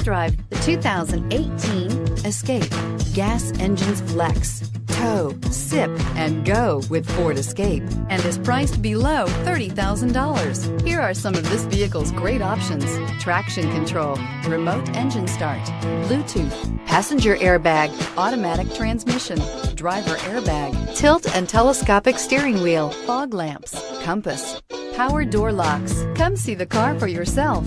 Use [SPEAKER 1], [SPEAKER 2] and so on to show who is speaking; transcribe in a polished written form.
[SPEAKER 1] test drive the 2018 Escape. Gas engines flex, tow, sip, and go with Ford Escape, and is priced below $30,000. Here are some of this vehicle's great options: traction control, remote engine start, Bluetooth, passenger airbag, automatic transmission, driver airbag, tilt and telescopic steering wheel, fog lamps, compass, power door locks. Come see the car for yourself.